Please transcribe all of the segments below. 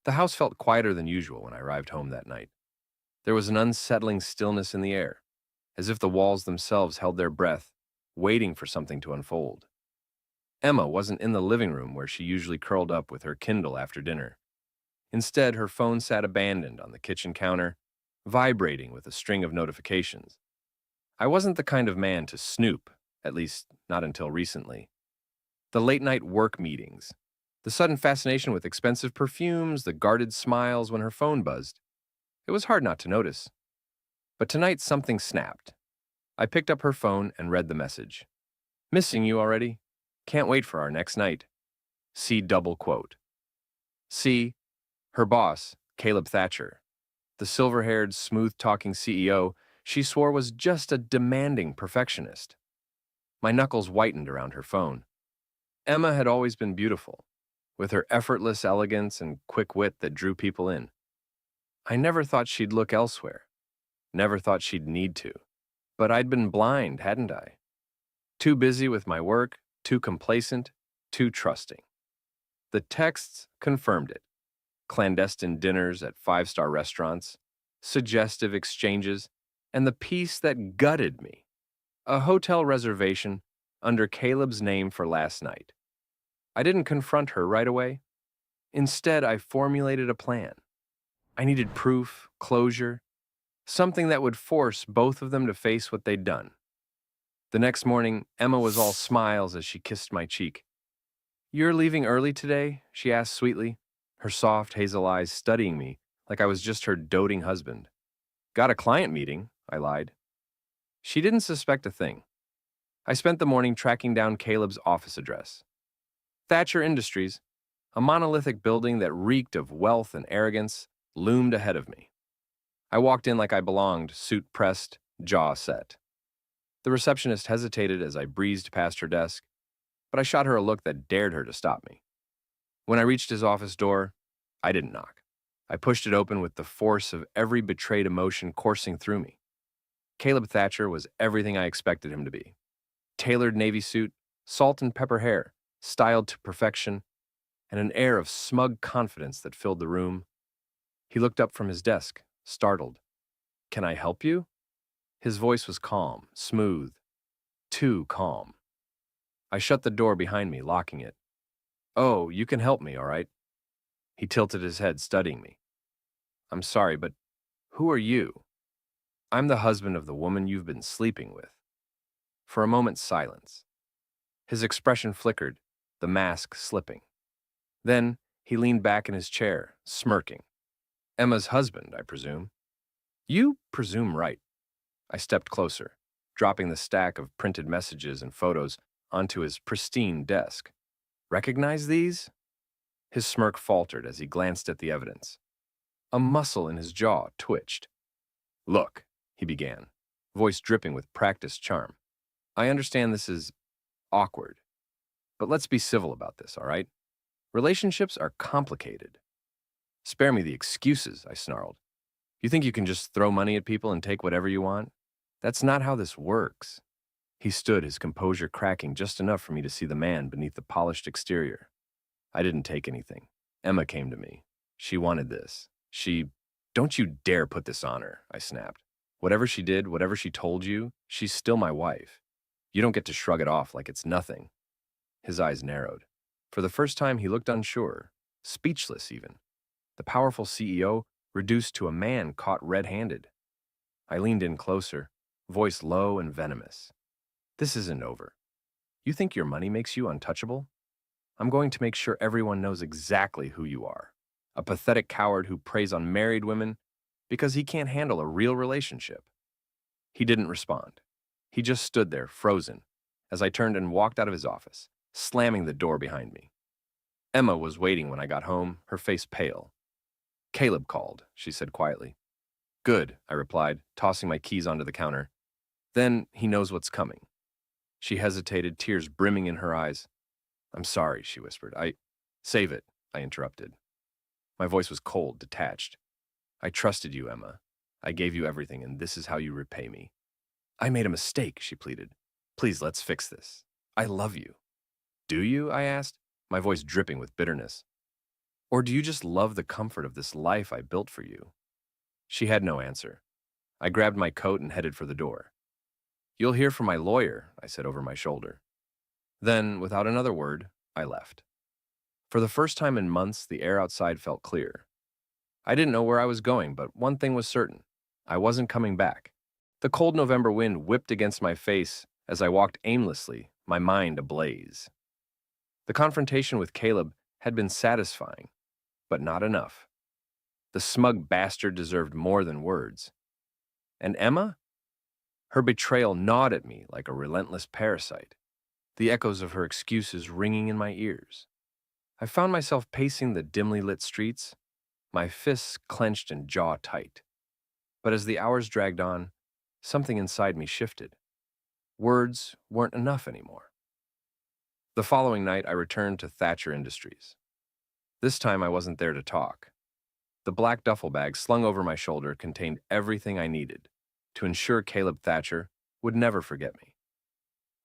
The house felt quieter than usual when I arrived home that night. There was an unsettling stillness in the air, as if the walls themselves held their breath, waiting for something to unfold. Emma wasn't in the living room where she usually curled up with her Kindle after dinner. Instead, her phone sat abandoned on the kitchen counter, vibrating with a string of notifications. I wasn't the kind of man to snoop, at least not until recently. The late night work meetings, the sudden fascination with expensive perfumes, the guarded smiles when her phone buzzed. It was hard not to notice. But tonight something snapped. I picked up her phone and read the message. Missing you already? Can't wait for our next night. See double quote. See, her boss, Caleb Thatcher, the silver-haired, smooth-talking CEO she swore was just a demanding perfectionist. My knuckles whitened around her phone. Emma had always been beautiful, with her effortless elegance and quick wit that drew people in. I never thought she'd look elsewhere, never thought she'd need to. But I'd been blind, hadn't I? Too busy with my work, too complacent, too trusting. The texts confirmed it. Clandestine dinners at five-star restaurants, suggestive exchanges, and the piece that gutted me, a hotel reservation under Caleb's name for last night. I didn't confront her right away. Instead, I formulated a plan. I needed proof, closure, something that would force both of them to face what they'd done. The next morning, Emma was all smiles as she kissed my cheek. You're leaving early today? She asked sweetly, her soft hazel eyes studying me like I was just her doting husband. Got a client meeting, I lied. She didn't suspect a thing. I spent the morning tracking down Caleb's office address. Thatcher Industries, a monolithic building that reeked of wealth and arrogance, loomed ahead of me. I walked in like I belonged, suit pressed, jaw set. The receptionist hesitated as I breezed past her desk, but I shot her a look that dared her to stop me. When I reached his office door, I didn't knock. I pushed it open with the force of every betrayed emotion coursing through me. Caleb Thatcher was everything I expected him to be. Tailored navy suit, salt and pepper hair, styled to perfection, and an air of smug confidence that filled the room. He looked up from his desk, startled. Can I help you? His voice was calm, smooth, too calm. I shut the door behind me, locking it. Oh, you can help me, all right? He tilted his head, studying me. I'm sorry, but who are you? I'm the husband of the woman you've been sleeping with. For a moment, silence. His expression flickered, the mask slipping. Then he leaned back in his chair, smirking. Emma's husband, I presume. You presume right. I stepped closer, dropping the stack of printed messages and photos onto his pristine desk. Recognize these? His smirk faltered as he glanced at the evidence. A muscle in his jaw twitched. Look, he began, voice dripping with practiced charm. I understand this is awkward, but let's be civil about this, all right? Relationships are complicated. Spare me the excuses, I snarled. You think you can just throw money at people and take whatever you want? That's not how this works. He stood, his composure cracking just enough for me to see the man beneath the polished exterior. I didn't take anything. Emma came to me. She wanted this. Don't you dare put this on her, I snapped. Whatever she did, whatever she told you, she's still my wife. You don't get to shrug it off like it's nothing. His eyes narrowed. For the first time, he looked unsure, speechless even. The powerful CEO reduced to a man caught red-handed. I leaned in closer, voice low and venomous. This isn't over. You think your money makes you untouchable? I'm going to make sure everyone knows exactly who you are. A pathetic coward who preys on married women because he can't handle a real relationship. He didn't respond. He just stood there, frozen, as I turned and walked out of his office, slamming the door behind me. Emma was waiting when I got home, her face pale. Caleb called, she said quietly. Good, I replied, tossing my keys onto the counter. Then he knows what's coming. She hesitated, tears brimming in her eyes. I'm sorry, she whispered. Save it, I interrupted. My voice was cold, detached. I trusted you, Emma. I gave you everything, and this is how you repay me. I made a mistake, she pleaded. Please, let's fix this. I love you. Do you? I asked, my voice dripping with bitterness. Or do you just love the comfort of this life I built for you? She had no answer. I grabbed my coat and headed for the door. You'll hear from my lawyer, I said over my shoulder. Then, without another word, I left. For the first time in months, the air outside felt clear. I didn't know where I was going, but one thing was certain. I wasn't coming back. The cold November wind whipped against my face as I walked aimlessly, my mind ablaze. The confrontation with Caleb had been satisfying, but not enough. The smug bastard deserved more than words. And Emma? Her betrayal gnawed at me like a relentless parasite, the echoes of her excuses ringing in my ears. I found myself pacing the dimly lit streets, my fists clenched and jaw tight. But as the hours dragged on, something inside me shifted. Words weren't enough anymore. The following night, I returned to Thatcher Industries. This time, I wasn't there to talk. The black duffel bag slung over my shoulder contained everything I needed to ensure Caleb Thatcher would never forget me.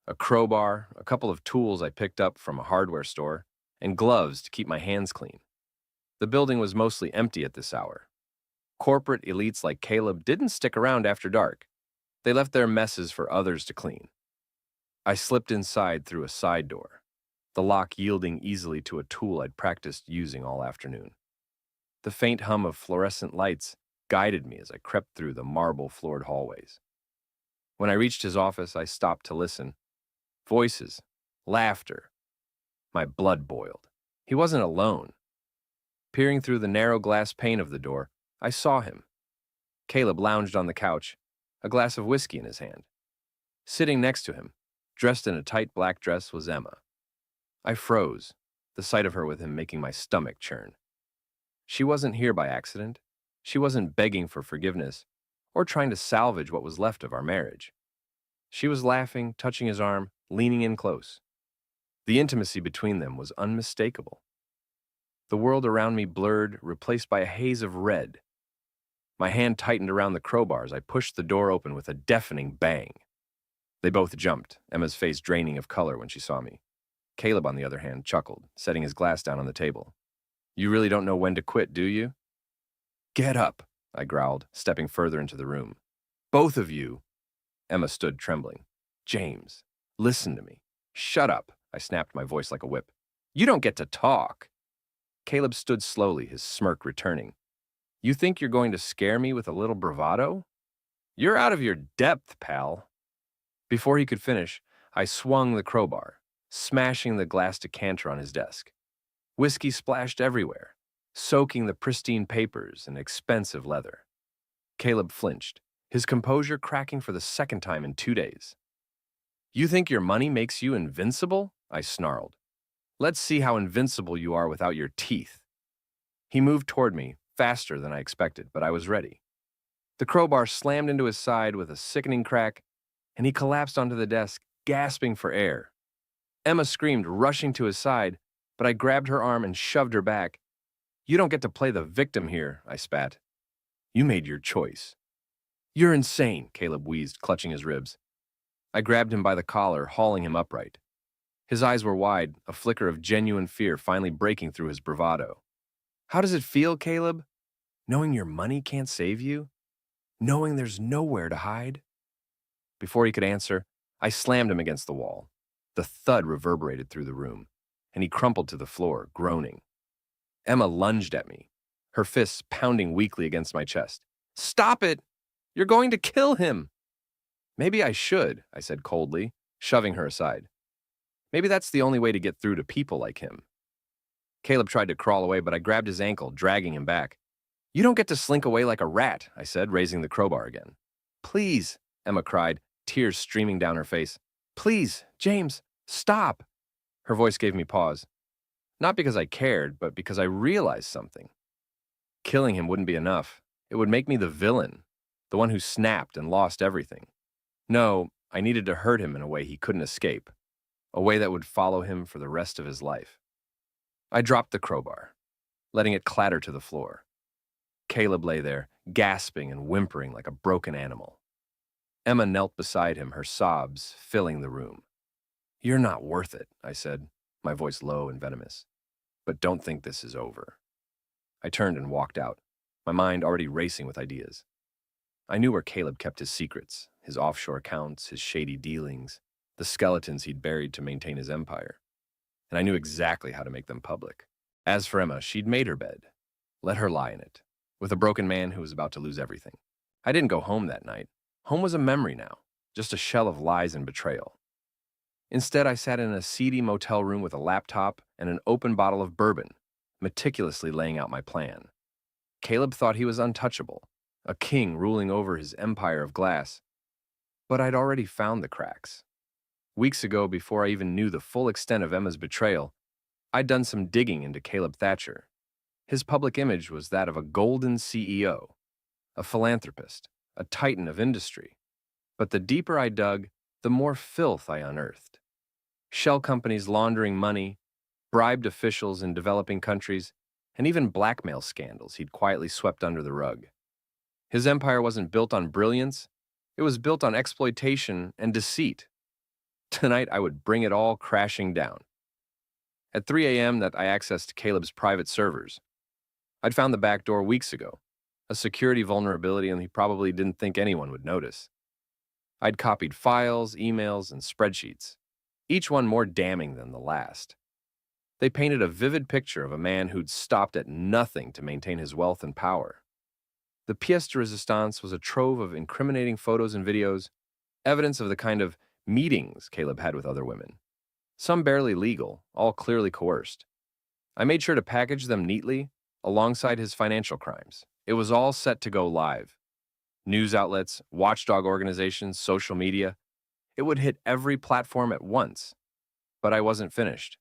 A crowbar, a couple of tools I picked up from a hardware store, and gloves to keep my hands clean. The building was mostly empty at this hour. Corporate elites like Caleb didn't stick around after dark. They left their messes for others to clean. I slipped inside through a side door, the lock yielding easily to a tool I'd practiced using all afternoon. The faint hum of fluorescent lights guided me as I crept through the marble-floored hallways. When I reached his office, I stopped to listen. Voices, laughter. My blood boiled. He wasn't alone. Peering through the narrow glass pane of the door, I saw him. Caleb lounged on the couch, a glass of whiskey in his hand. Sitting next to him, dressed in a tight black dress, was Emma. I froze, the sight of her with him making my stomach churn. She wasn't here by accident. She wasn't begging for forgiveness or trying to salvage what was left of our marriage. She was laughing, touching his arm, leaning in close. The intimacy between them was unmistakable. The world around me blurred, replaced by a haze of red. My hand tightened around the crowbar as I pushed the door open with a deafening bang. They both jumped, Emma's face draining of color when she saw me. Caleb, on the other hand, chuckled, setting his glass down on the table. You really don't know when to quit, do you? Get up, I growled, stepping further into the room. Both of you. Emma stood trembling. James, listen to me. Shut up, I snapped, my voice like a whip. You don't get to talk. Caleb stood slowly, his smirk returning. You think you're going to scare me with a little bravado? You're out of your depth, pal. Before he could finish, I swung the crowbar, smashing the glass decanter on his desk. Whiskey splashed everywhere, soaking the pristine papers and expensive leather. Caleb flinched, his composure cracking for the second time in 2 days. You think your money makes you invincible? I snarled. Let's see how invincible you are without your teeth. He moved toward me, faster than I expected, but I was ready. The crowbar slammed into his side with a sickening crack, and he collapsed onto the desk, gasping for air. Emma screamed, rushing to his side, but I grabbed her arm and shoved her back. You don't get to play the victim here, I spat. You made your choice. You're insane, Caleb wheezed, clutching his ribs. I grabbed him by the collar, hauling him upright. His eyes were wide, a flicker of genuine fear finally breaking through his bravado. How does it feel, Caleb? Knowing your money can't save you? Knowing there's nowhere to hide? Before he could answer, I slammed him against the wall. The thud reverberated through the room, and he crumpled to the floor, groaning. Emma lunged at me, her fists pounding weakly against my chest. Stop it! You're going to kill him! Maybe I should, I said coldly, shoving her aside. Maybe that's the only way to get through to people like him. Caleb tried to crawl away, but I grabbed his ankle, dragging him back. You don't get to slink away like a rat, I said, raising the crowbar again. Please, Emma cried, tears streaming down her face. Please, James, stop. Her voice gave me pause. Not because I cared, but because I realized something. Killing him wouldn't be enough. It would make me the villain, the one who snapped and lost everything. No, I needed to hurt him in a way he couldn't escape, a way that would follow him for the rest of his life. I dropped the crowbar, letting it clatter to the floor. Caleb lay there, gasping and whimpering like a broken animal. Emma knelt beside him, her sobs filling the room. You're not worth it, I said, my voice low and venomous. But don't think this is over. I turned and walked out, my mind already racing with ideas. I knew where Caleb kept his secrets, his offshore accounts, his shady dealings, the skeletons he'd buried to maintain his empire. And I knew exactly how to make them public. As for Emma, she'd made her bed. Let her lie in it, with a broken man who was about to lose everything. I didn't go home that night. Home was a memory now, just a shell of lies and betrayal. Instead, I sat in a seedy motel room with a laptop and an open bottle of bourbon, meticulously laying out my plan. Caleb thought he was untouchable, a king ruling over his empire of glass. But I'd already found the cracks. Weeks ago, before I even knew the full extent of Emma's betrayal, I'd done some digging into Caleb Thatcher. His public image was that of a golden CEO, a philanthropist, a titan of industry. But the deeper I dug, the more filth I unearthed. Shell companies laundering money, bribed officials in developing countries, and even blackmail scandals he'd quietly swept under the rug. His empire wasn't built on brilliance, it was built on exploitation and deceit. Tonight, I would bring it all crashing down. At 3 a.m., I accessed Caleb's private servers. I'd found the back door weeks ago, a security vulnerability, and he probably didn't think anyone would notice. I'd copied files, emails, and spreadsheets, each one more damning than the last. They painted a vivid picture of a man who'd stopped at nothing to maintain his wealth and power. The pièce de résistance was a trove of incriminating photos and videos, evidence of the kind of meetings Caleb had with other women. Some barely legal, all clearly coerced. I made sure to package them neatly alongside his financial crimes. It was all set to go live. News outlets, watchdog organizations, social media. It would hit every platform at once. But I wasn't finished.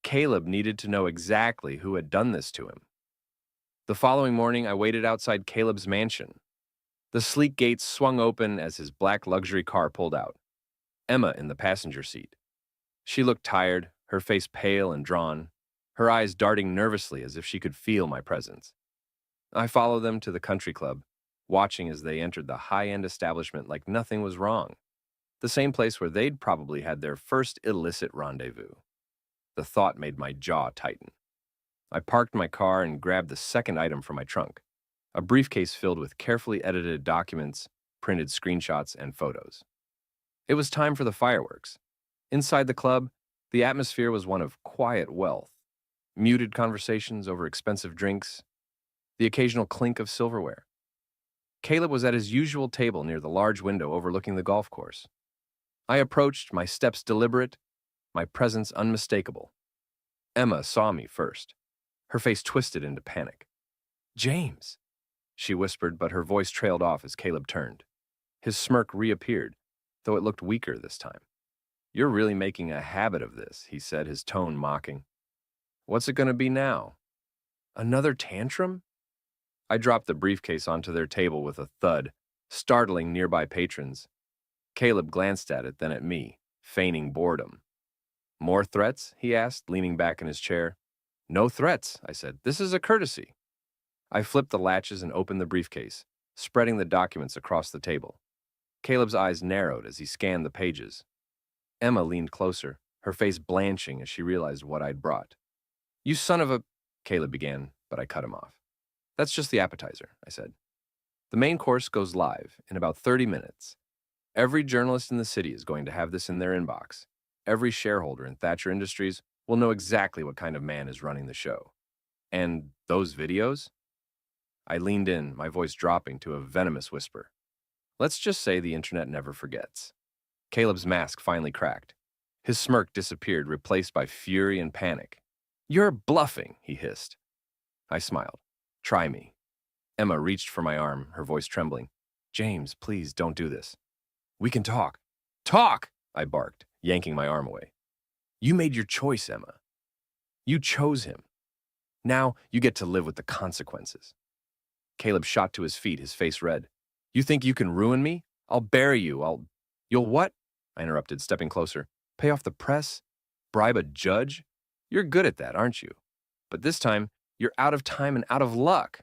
Caleb needed to know exactly who had done this to him. The following morning, I waited outside Caleb's mansion. The sleek gates swung open as his black luxury car pulled out. Emma in the passenger seat. She looked tired, her face pale and drawn, her eyes darting nervously as if she could feel my presence. I followed them to the country club, watching as they entered the high-end establishment like nothing was wrong, the same place where they'd probably had their first illicit rendezvous. The thought made my jaw tighten. I parked my car and grabbed the second item from my trunk, a briefcase filled with carefully edited documents, printed screenshots, and photos. It was time for the fireworks. Inside the club, the atmosphere was one of quiet wealth, muted conversations over expensive drinks, the occasional clink of silverware. Caleb was at his usual table near the large window overlooking the golf course. I approached, my steps deliberate, my presence unmistakable. Emma saw me first. Her face twisted into panic. "James," she whispered, but her voice trailed off as Caleb turned. His smirk reappeared, though it looked weaker this time. "You're really making a habit of this," he said, his tone mocking. "What's it going to be now? Another tantrum?" I dropped the briefcase onto their table with a thud, startling nearby patrons. Caleb glanced at it, then at me, feigning boredom. "More threats?" he asked, leaning back in his chair. "No threats," I said. "This is a courtesy." I flipped the latches and opened the briefcase, spreading the documents across the table. Caleb's eyes narrowed as he scanned the pages. Emma leaned closer, her face blanching as she realized what I'd brought. "You son of a—" Caleb began, but I cut him off. "That's just the appetizer," I said. "The main course goes live in about 30 minutes. Every journalist in the city is going to have this in their inbox. Every shareholder in Thatcher Industries will know exactly what kind of man is running the show. And those videos?" I leaned in, my voice dropping to a venomous whisper. "Let's just say the internet never forgets." Caleb's mask finally cracked. His smirk disappeared, replaced by fury and panic. "You're bluffing," he hissed. I smiled. "Try me." Emma reached for my arm, her voice trembling. "James, please don't do this. We can talk." "Talk!" I barked, yanking my arm away. "You made your choice, Emma. You chose him. Now you get to live with the consequences." Caleb shot to his feet, his face red. "You think you can ruin me? I'll bury you. You'll what?" I interrupted, stepping closer. "Pay off the press? Bribe a judge? You're good at that, aren't you? But this time, you're out of time and out of luck."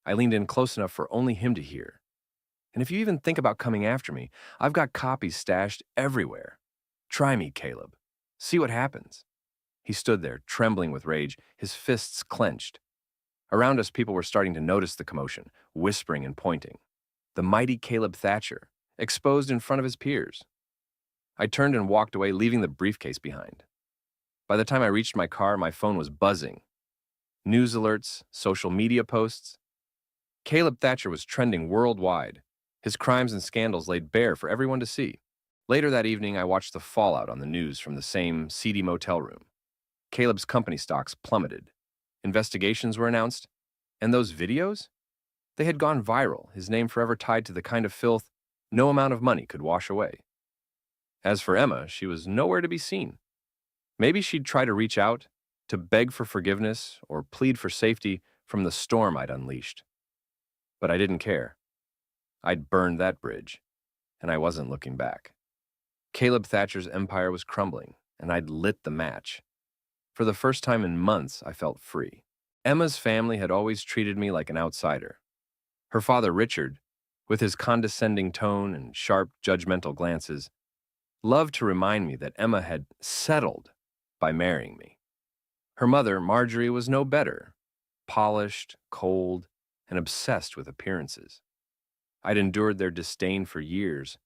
I leaned in close enough for only him to hear. "And if you even think about coming after me, I've got copies stashed everywhere. Try me, Caleb. See what happens." He stood there, trembling with rage, his fists clenched. Around us, people were starting to notice the commotion, whispering and pointing. The mighty Caleb Thatcher, exposed in front of his peers. I turned and walked away, leaving the briefcase behind. By the time I reached my car, my phone was buzzing. News alerts, social media posts. Caleb Thatcher was trending worldwide, his crimes and scandals laid bare for everyone to see. Later that evening, I watched the fallout on the news from the same seedy motel room. Caleb's company stocks plummeted. Investigations were announced, and those videos? They had gone viral, his name forever tied to the kind of filth no amount of money could wash away. As for Emma, she was nowhere to be seen. Maybe she'd try to reach out, to beg for forgiveness or plead for safety from the storm I'd unleashed. But I didn't care. I'd burned that bridge, and I wasn't looking back. Caleb Thatcher's empire was crumbling, and I'd lit the match. For the first time in months, I felt free. Emma's family had always treated me like an outsider. Her father, Richard, with his condescending tone and sharp, judgmental glances, loved to remind me that Emma had settled by marrying me. Her mother, Marjorie, was no better, polished, cold, and obsessed with appearances. I'd endured their disdain for years,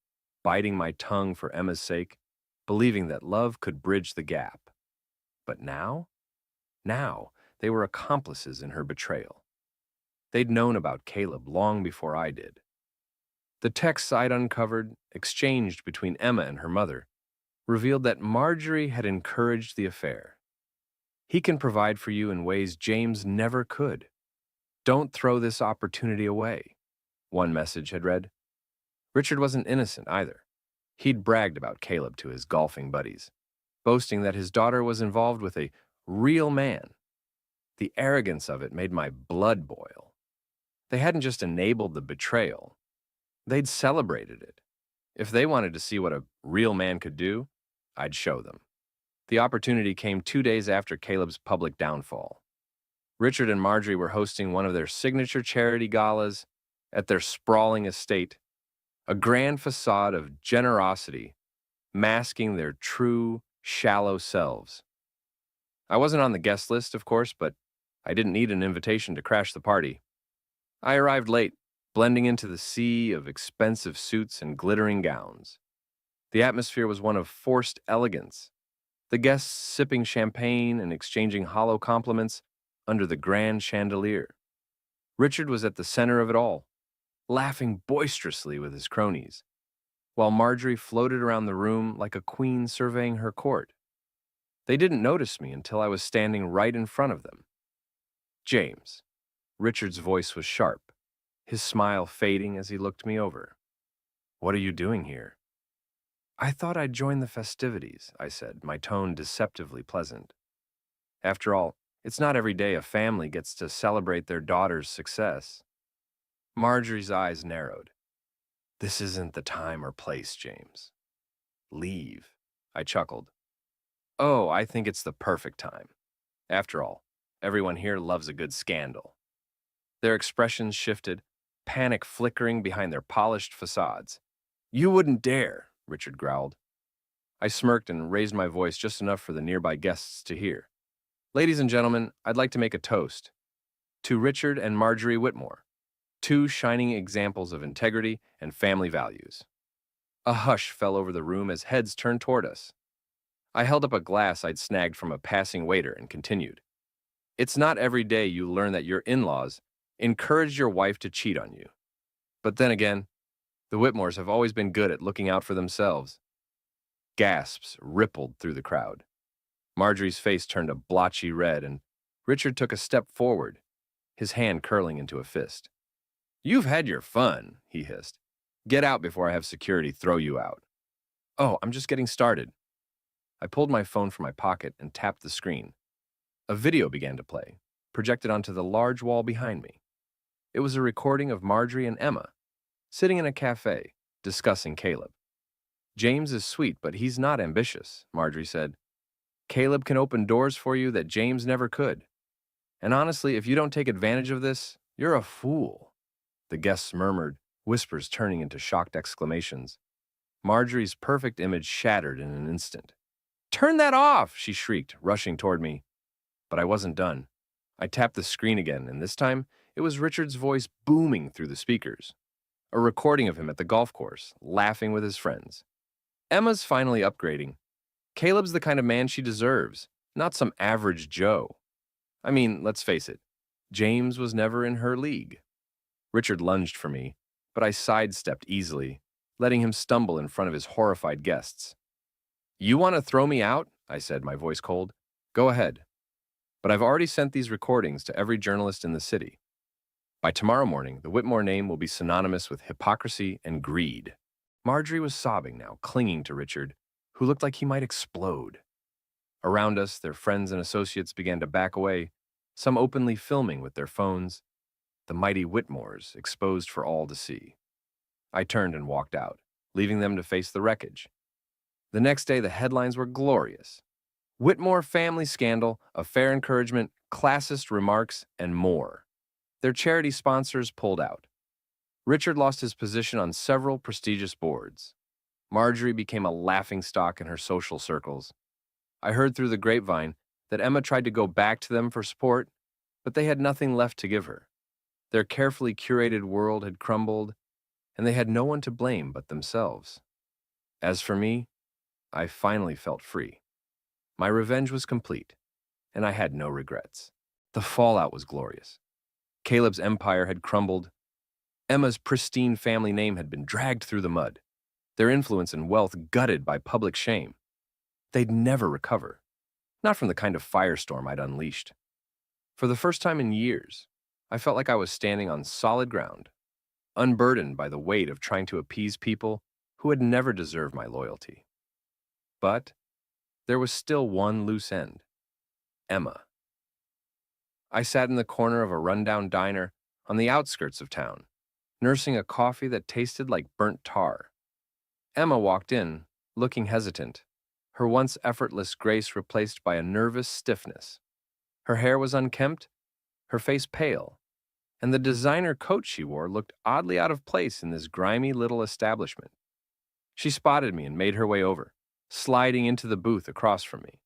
biting my tongue for Emma's sake, believing that love could bridge the gap. But now they were accomplices in her betrayal. They'd known about Caleb long before I did. The texts I'd uncovered, exchanged between Emma and her mother, revealed that Marjorie had encouraged the affair. He can provide for you in ways James never could. Don't throw this opportunity away, one message had read. Richard wasn't innocent either. He'd bragged about Caleb to his golfing buddies, boasting that his daughter was involved with a real man. The arrogance of it made my blood boil. They hadn't just enabled the betrayal, they'd celebrated it. If they wanted to see what a real man could do, I'd show them. The opportunity came 2 days after Caleb's public downfall. Richard and Marjorie were hosting one of their signature charity galas at their sprawling estate, a grand facade of generosity masking their true, shallow selves. I wasn't on the guest list, of course, but I didn't need an invitation to crash the party. I arrived late, blending into the sea of expensive suits and glittering gowns. The atmosphere was one of forced elegance, the guests sipping champagne and exchanging hollow compliments under the grand chandelier. Richard was at the center of it all, laughing boisterously with his cronies, while Marjorie floated around the room like a queen surveying her court. They didn't notice me until I was standing right in front of them. James. Richard's voice was sharp, his smile fading as he looked me over. What are you doing here? I thought I'd join the festivities, I said, my tone deceptively pleasant. After all, it's not every day a family gets to celebrate their daughter's success. Marjorie's eyes narrowed. This isn't the time or place, James. Leave, I chuckled. Oh, I think it's the perfect time. After all, everyone here loves a good scandal. Their expressions shifted, panic flickering behind their polished facades. You wouldn't dare, Richard growled. I smirked and raised my voice just enough for the nearby guests to hear. Ladies and gentlemen, I'd like to make a toast to Richard and Marjorie Whitmore, two shining examples of integrity and family values. A hush fell over the room as heads turned toward us. I held up a glass I'd snagged from a passing waiter and continued. It's not every day you learn that your in-laws encouraged your wife to cheat on you. But then again, the Whitmores have always been good at looking out for themselves. Gasps rippled through the crowd. Marjorie's face turned a blotchy red, and Richard took a step forward, his hand curling into a fist. You've had your fun, he hissed. Get out before I have security throw you out. Oh, I'm just getting started. I pulled my phone from my pocket and tapped the screen. A video began to play, projected onto the large wall behind me. It was a recording of Marjorie and Emma, sitting in a cafe, discussing Caleb. James is sweet, but he's not ambitious, Marjorie said. Caleb can open doors for you that James never could. And honestly, if you don't take advantage of this, you're a fool. The guests murmured, whispers turning into shocked exclamations. Marjorie's perfect image shattered in an instant. Turn that off, she shrieked, rushing toward me. But I wasn't done. I tapped the screen again, and this time it was Richard's voice booming through the speakers. A recording of him at the golf course, laughing with his friends. Emma's finally upgrading. Caleb's the kind of man she deserves, not some average Joe. I mean, let's face it, James was never in her league. Richard lunged for me, but I sidestepped easily, letting him stumble in front of his horrified guests. You want to throw me out? I said, my voice cold. Go ahead. But I've already sent these recordings to every journalist in the city. By tomorrow morning, the Whitmore name will be synonymous with hypocrisy and greed. Marjorie was sobbing now, clinging to Richard, who looked like he might explode. Around us, their friends and associates began to back away, some openly filming with their phones, the mighty Whitmores exposed for all to see. I turned and walked out, leaving them to face the wreckage. The next day, the headlines were glorious. Whitmore family scandal, affair encouragement, classist remarks, and more. Their charity sponsors pulled out. Richard lost his position on several prestigious boards. Marjorie became a laughingstock in her social circles. I heard through the grapevine that Emma tried to go back to them for support, but they had nothing left to give her. Their carefully curated world had crumbled, and they had no one to blame but themselves. As for me, I finally felt free. My revenge was complete, and I had no regrets. The fallout was glorious. Caleb's empire had crumbled. Emma's pristine family name had been dragged through the mud, their influence and wealth gutted by public shame. They'd never recover, not from the kind of firestorm I'd unleashed. For the first time in years, I felt like I was standing on solid ground, unburdened by the weight of trying to appease people who had never deserved my loyalty. But there was still one loose end: Emma. I sat in the corner of a rundown diner on the outskirts of town, nursing a coffee that tasted like burnt tar. Emma walked in, looking hesitant, her once effortless grace replaced by a nervous stiffness. Her hair was unkempt, her face pale, and the designer coat she wore looked oddly out of place in this grimy little establishment. She spotted me and made her way over, sliding into the booth across from me.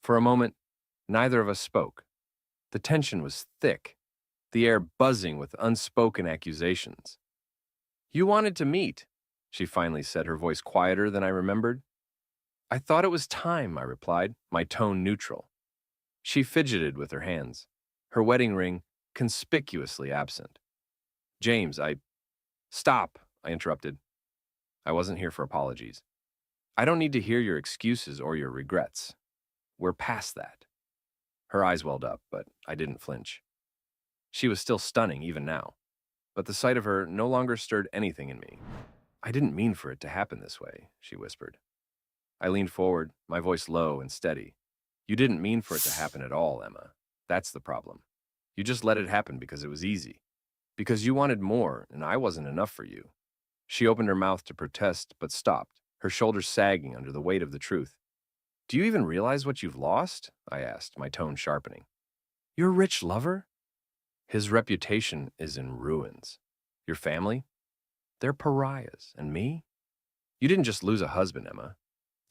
For a moment, neither of us spoke. The tension was thick, the air buzzing with unspoken accusations. "You wanted to meet," she finally said, her voice quieter than I remembered. "I thought it was time," I replied, my tone neutral. She fidgeted with her hands, her wedding ring conspicuously absent. "James, Stop," I interrupted. I wasn't here for apologies. "I don't need to hear your excuses or your regrets. We're past that." Her eyes welled up, but I didn't flinch. She was still stunning even now, but the sight of her no longer stirred anything in me. "I didn't mean for it to happen this way," she whispered. I leaned forward, my voice low and steady. "You didn't mean for it to happen at all, Emma. That's the problem. You just let it happen because it was easy. Because you wanted more, and I wasn't enough for you." She opened her mouth to protest, but stopped, her shoulders sagging under the weight of the truth. "Do you even realize what you've lost?" I asked, my tone sharpening. "Your rich lover? His reputation is in ruins. Your family? They're pariahs. And me? You didn't just lose a husband, Emma.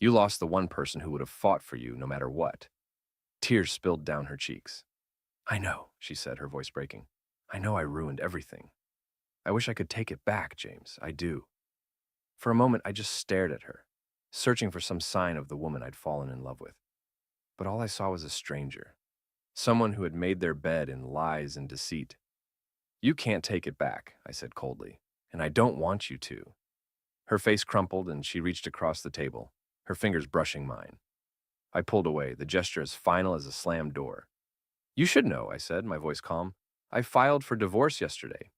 You lost the one person who would have fought for you no matter what." Tears spilled down her cheeks. "I know," she said, her voice breaking. "I know I ruined everything. I wish I could take it back, James. I do." For a moment, I just stared at her, searching for some sign of the woman I'd fallen in love with. But all I saw was a stranger, someone who had made their bed in lies and deceit. "You can't take it back," I said coldly, "and I don't want you to." Her face crumpled and she reached across the table, her fingers brushing mine. I pulled away, the gesture as final as a slammed door. "You should know," I said, my voice calm. "I filed for divorce yesterday.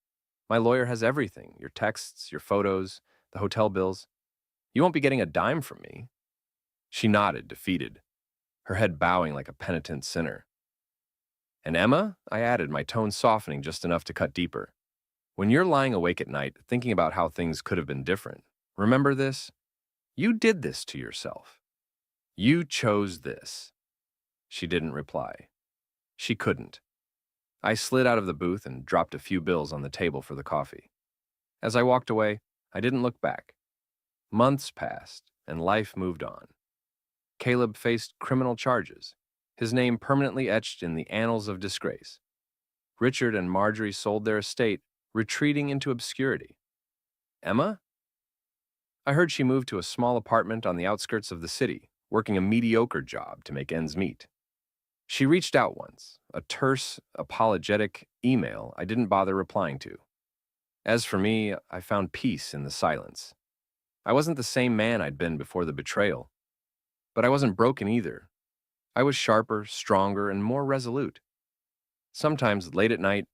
My lawyer has everything, your texts, your photos, the hotel bills. You won't be getting a dime from me." She nodded, defeated, her head bowing like a penitent sinner. "And Emma," I added, my tone softening just enough to cut deeper, "when you're lying awake at night thinking about how things could have been different, remember this: you did this to yourself. You chose this." She didn't reply. She couldn't. I slid out of the booth and dropped a few bills on the table for the coffee. As I walked away, I didn't look back. Months passed, and life moved on. Caleb faced criminal charges. his name permanently etched in the annals of disgrace. Richard and Marjorie sold their estate, retreating into obscurity. Emma? I heard she moved to a small apartment on the outskirts of the city, working a mediocre job to make ends meet. She reached out once, a terse, apologetic email I didn't bother replying to. As for me, I found peace in the silence. I wasn't the same man I'd been before the betrayal, but I wasn't broken either. I was sharper, stronger, and more resolute. Sometimes, late at night,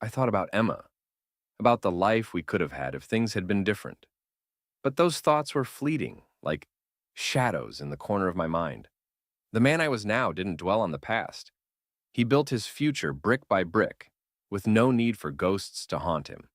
I thought about Emma, about the life we could have had if things had been different. But those thoughts were fleeting, like shadows in the corner of my mind. The man I was now didn't dwell on the past. He built his future brick by brick, with no need for ghosts to haunt him.